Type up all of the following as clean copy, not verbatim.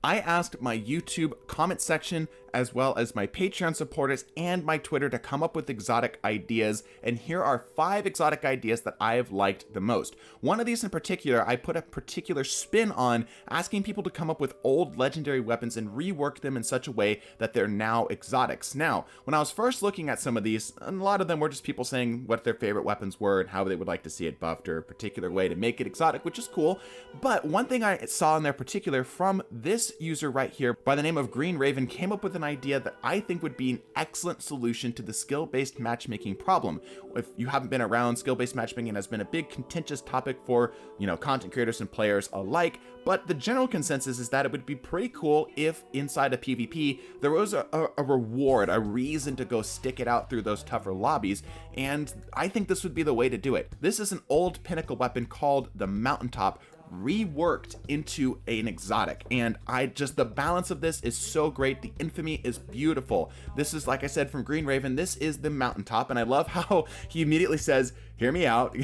I asked my YouTube comment section, as well as my Patreon supporters and my Twitter, to come up with exotic ideas, and here are 5 exotic ideas that I have liked the most. One of these in particular, I put a particular spin on, asking people to come up with old legendary weapons and rework them in such a way that they're now exotics. Now, when I was first looking at some of these, a lot of them were just people saying what their favorite weapons were and how they would like to see it buffed or a particular way to make it exotic, which is cool. But one thing I saw in there particular from this user right here by the name of Green Raven came up with an idea that I think would be an excellent solution to the skill-based matchmaking problem. If you haven't been around, skill-based matchmaking has been a big contentious topic for, content creators and players alike, but the general consensus is that it would be pretty cool if inside a PvP there was a reward, a reason to go stick it out through those tougher lobbies, and I think this would be the way to do it. This is an old pinnacle weapon called the Mountaintop, reworked into an exotic, and the balance of this is so great. The infamy is beautiful. This is, like I said, from Green Raven, this is the Mountaintop, and I love how he immediately says, hear me out,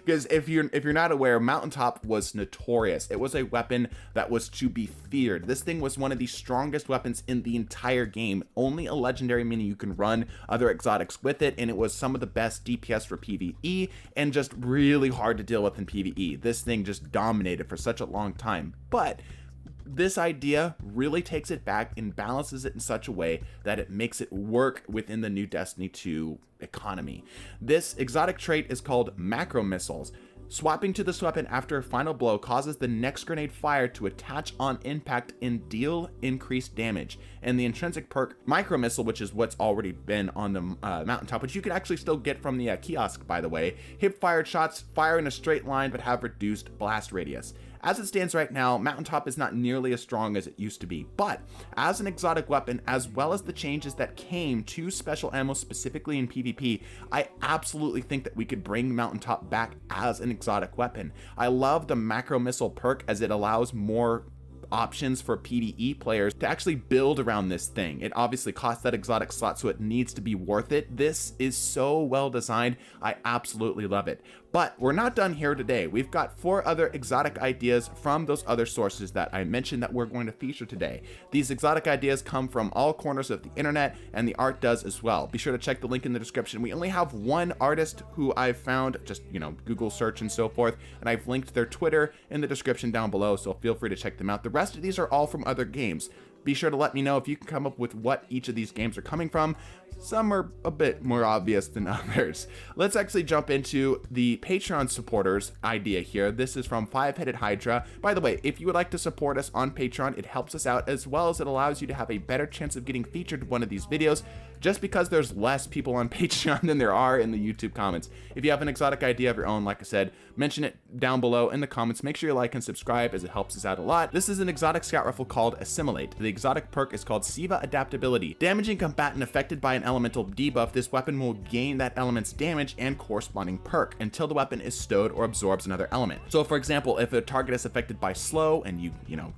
because if you're not aware, Mountaintop was notorious. It was a weapon that was to be feared. This thing was one of the strongest weapons in the entire game, only a legendary, meaning you can run other exotics with it, and it was some of the best DPS for PvE and just really hard to deal with in PvE. This thing just dominated for such a long time, but this idea really takes it back and balances it in such a way that it makes it work within the new Destiny 2 economy. This exotic trait is called macro missiles. Swapping to this weapon after a final blow causes the next grenade fired to attach on impact and deal increased damage. And the intrinsic perk Micro Missile, which is what's already been on the Mountaintop, which you can actually still get from the kiosk, by the way. Hip-fired shots fire in a straight line but have reduced blast radius. As it stands right now, Mountaintop is not nearly as strong as it used to be, but as an exotic weapon, as well as the changes that came to special ammo specifically in PvP, I absolutely think that we could bring Mountaintop back as an exotic weapon. I love the Macro Missile perk as it allows more options for PvE players to actually build around this thing. It obviously costs that exotic slot, so it needs to be worth it. This is so well designed. I absolutely love it. But we're not done here today. We've got 4 other exotic ideas from those other sources that I mentioned that we're going to feature today. These exotic ideas come from all corners of the internet, and the art does as well. Be sure to check the link in the description. We only have one artist who I've found, just, Google search and so forth, and I've linked their Twitter in the description down below, so feel free to check them out. The rest of these are all from other games. Be sure to let me know if you can come up with what each of these games are coming from. Some are a bit more obvious than others. Let's actually jump into the Patreon supporters idea here. This is from Five-Headed Hydra. By the way, if you would like to support us on Patreon, it helps us out, as well as it allows you to have a better chance of getting featured in one of these videos, just because there's less people on Patreon than there are in the YouTube comments. If you have an exotic idea of your own, like I said, mention it down below in the comments. Make sure you like and subscribe, as it helps us out a lot. This is an exotic scout rifle called Assimilate. The exotic perk is called Siva Adaptability. Damaging combatant affected by an elemental debuff, this weapon will gain that element's damage and corresponding perk until the weapon is stowed or absorbs another element. So for example, if a target is affected by slow and you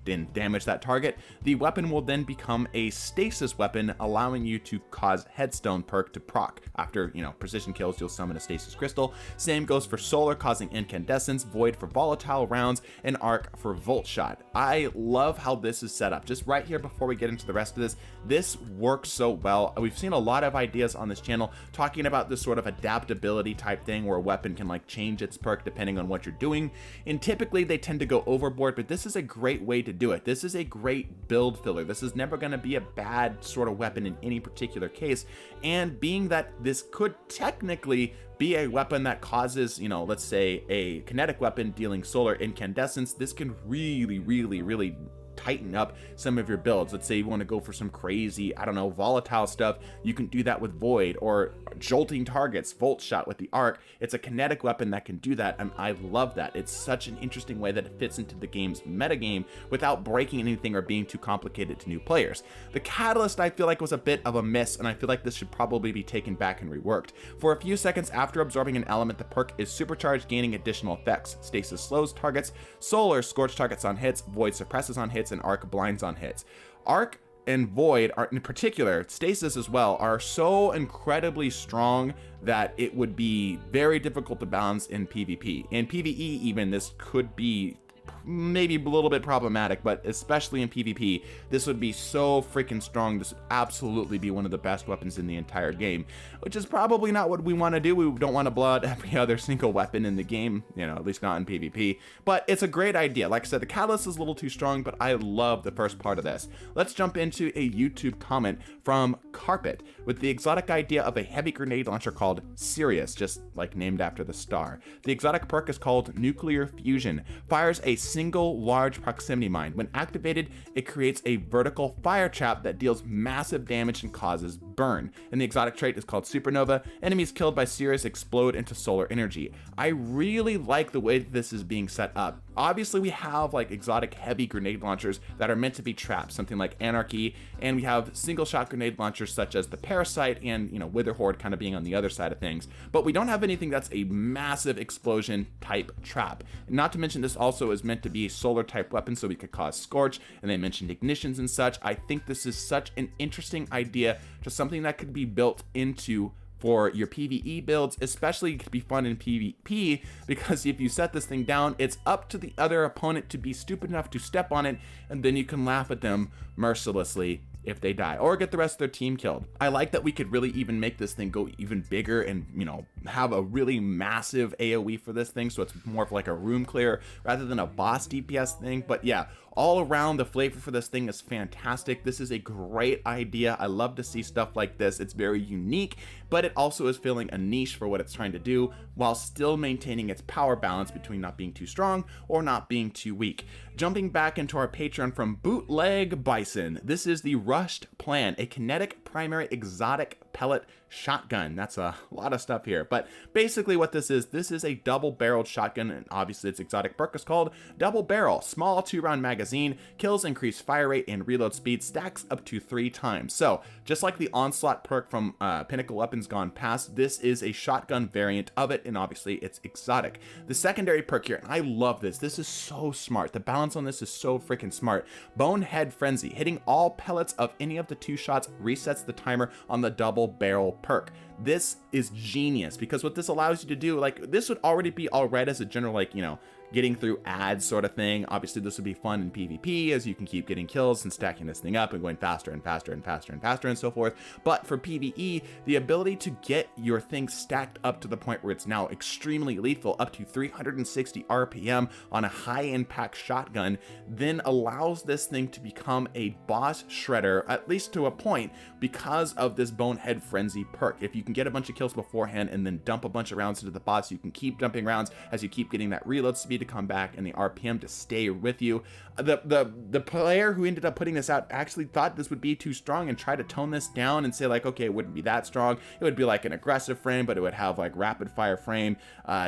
didn't damage that target, the weapon will then become a stasis weapon, allowing you to cause headstone perk to proc. After precision kills, you'll summon a stasis crystal. Same goes for solar, causing incandescence, void for volatile rounds, and arc for volt shot. I love how this is set up. Just right here before we get into the rest of this works so well. We've seen a lot of ideas on this channel talking about this sort of adaptability type thing where a weapon can change its perk depending on what you're doing, and typically they tend to go overboard, but this is a great way to do it. This is a great build filler. This is never going to be a bad sort of weapon in any particular case, and being that this could technically be a weapon that causes, let's say a kinetic weapon dealing solar incandescence, this can really tighten up some of your builds. Let's say you want to go for some crazy, volatile stuff. You can do that with Void, or jolting targets, Volt Shot with the Arc. It's a kinetic weapon that can do that, and I love that. It's such an interesting way that it fits into the game's metagame without breaking anything or being too complicated to new players. The Catalyst, I feel like, was a bit of a miss, and I feel like this should probably be taken back and reworked. For a few seconds after absorbing an element, the perk is supercharged, gaining additional effects. Stasis slows targets, Solar scorch targets on hits, Void suppresses on hits, and Arc blinds on hits. Arc and Void are, in particular, Stasis as well, are so incredibly strong that it would be very difficult to balance in PvP. In PvE even, this could be maybe a little bit problematic, but especially in PvP, this would be so freaking strong. This would absolutely be one of the best weapons in the entire game, which is probably not what we want to do. We don't want to blow out every other single weapon in the game, you know, at least not in PvP, but it's a great idea. Like I said, the catalyst is a little too strong, but I love the first part of this. Let's jump into a YouTube comment from Carpet with the exotic idea of a heavy grenade launcher called Sirius, just like named after the star. The exotic perk is called Nuclear Fusion, fires a single large proximity mine. When activated, it creates a vertical fire trap that deals massive damage and causes burn. And the exotic trait is called Supernova. Enemies killed by Sirius explode into solar energy. I really like the way that this is being set up. Obviously, we have like exotic heavy grenade launchers that are meant to be traps, something like Anarchy, and we have single shot grenade launchers such as the Parasite and, you know, Wither Horde kind of being on the other side of things. But we don't have anything that's a massive explosion type trap. Not to mention, this also is meant to be a solar type weapon, so we could cause scorch, and they mentioned ignitions and such. I think this is such an interesting idea, just something that could be built into for your PvE builds. Especially it could be fun in PvP, because if you set this thing down, it's up to the other opponent to be stupid enough to step on it, and then you can laugh at them mercilessly if they die or get the rest of their team killed. I like that we could really even make this thing go even bigger and, you know, have a really massive AoE for this thing, so it's more of like a room clear rather than a boss DPS thing. But yeah, all around the flavor for this thing is fantastic. This is a great idea. I love to see stuff like this. It's very unique, but it also is filling a niche for what it's trying to do while still maintaining its power balance between not being too strong or not being too weak. Jumping back into our Patreon from Bootleg Bison, this is the Rushed Plan, a kinetic primary exotic pellet shotgun. That's a lot of stuff here, but basically what this is a double-barreled shotgun, and obviously its exotic perk is called Double Barrel. Small 2-round magazine, kills increase fire rate and reload speed, stacks up to 3 times. So just like the Onslaught perk from Pinnacle Weapons Gone Past, this is a shotgun variant of it, and obviously it's exotic. The secondary perk here, and I love this. This is so smart. The balance on this is so freaking smart. Bonehead Frenzy, hitting all pellets of any of the 2 shots resets the timer on the double barrel perk. This is genius, because what this allows you to do, like, this would already be all right as a general, like, you know, getting through ads sort of thing. Obviously this would be fun in PvP as you can keep getting kills and stacking this thing up and going faster and faster and faster and faster and so forth. But for PvE, the ability to get your thing stacked up to the point where it's now extremely lethal, up to 360 RPM on a high impact shotgun, then allows this thing to become a boss shredder, at least to a point, because of this Bonehead Frenzy perk. If you can get a bunch of kills beforehand and then dump a bunch of rounds into the boss, you can keep dumping rounds as you keep getting that reload speed to come back and the RPM to stay with you. The player who ended up putting this out actually thought this would be too strong and tried to tone this down and say like, okay, it wouldn't be that strong. It would be like an aggressive frame, but it would have like rapid fire frame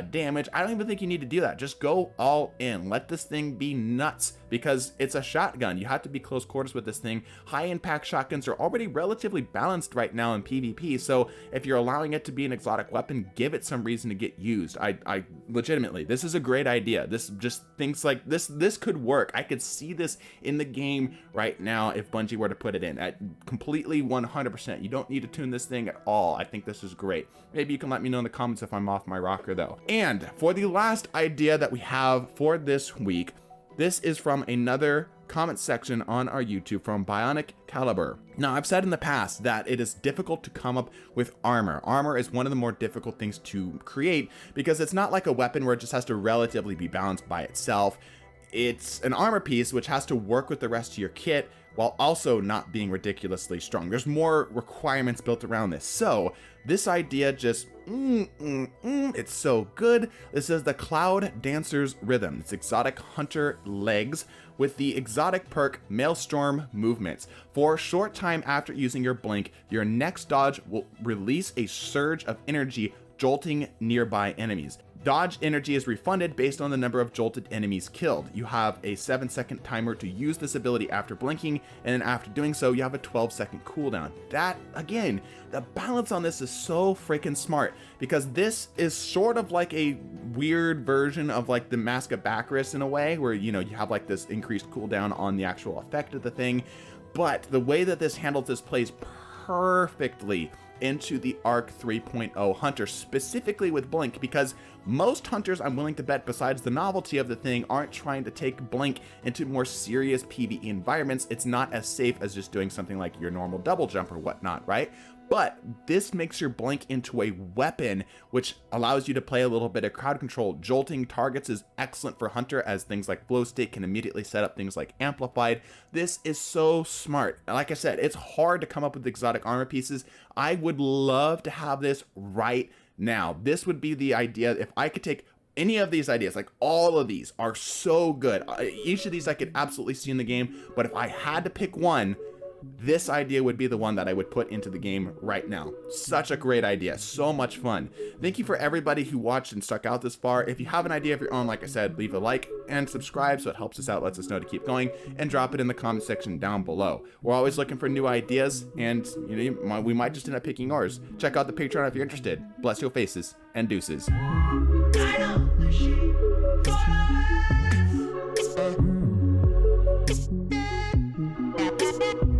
damage. I don't even think you need to do that. Just go all in. Let this thing be nuts, because it's a shotgun. You have to be close quarters with this thing. High impact shotguns are already relatively balanced right now in PvP, so if you're allowing it to be an exotic weapon, give it some reason to get used. I legitimately, this is a great idea. This just thinks like this could work. I could see this in the game right now if Bungie were to put it in at completely 100%. You don't need to tune this thing at all. I think this is great. Maybe you can let me know in the comments if I'm off my rocker though. And for the last idea that we have for this week, this is from another comment section on our YouTube from Bionic Caliber. Now, I've said in the past that it is difficult to come up with armor. Armor is one of the more difficult things to create because it's not like a weapon where it just has to relatively be balanced by itself. It's an armor piece which has to work with the rest of your kit while also not being ridiculously strong. There's more requirements built around this. So this idea just, it's so good. This is the Cloud Dancer's Rhythm. It's exotic hunter legs with the exotic perk Maelstrom Movements. For a short time after using your blink, your next dodge will release a surge of energy jolting nearby enemies. Dodge energy is refunded based on the number of jolted enemies killed. You have a 7-second timer to use this ability after blinking, and then after doing so, you have a 12-second cooldown. That, again, the balance on this is so freaking smart, because this is sort of like a weird version of like the Mask of Bacchus in a way, where, you know, you have like this increased cooldown on the actual effect of the thing, but the way that this handles this plays perfectly into the Arc 3.0 hunter, specifically with Blink, because most hunters, I'm willing to bet, besides the novelty of the thing, aren't trying to take Blink into more serious PvE environments. It's not as safe as just doing something like your normal double jump or whatnot, right? But this makes your Blink into a weapon, which allows you to play a little bit of crowd control. Jolting targets is excellent for Hunter, as things like Flow State can immediately set up things like Amplified. This is so smart. Like I said, it's hard to come up with exotic armor pieces. I would love to have this right now. This would be the idea. If I could take any of these ideas, like all of these are so good. Each of these I could absolutely see in the game, but if I had to pick one, this idea would be the one that I would put into the game right now. Such a great idea. So much fun. Thank you for everybody who watched and stuck out this far. If you have an idea of your own, like I said, leave a like and subscribe so it helps us out, lets us know to keep going, and drop it in the comment section down below. We're always looking for new ideas, and we might just end up picking ours. Check out the Patreon if you're interested. Bless your faces, and deuces. Follow us.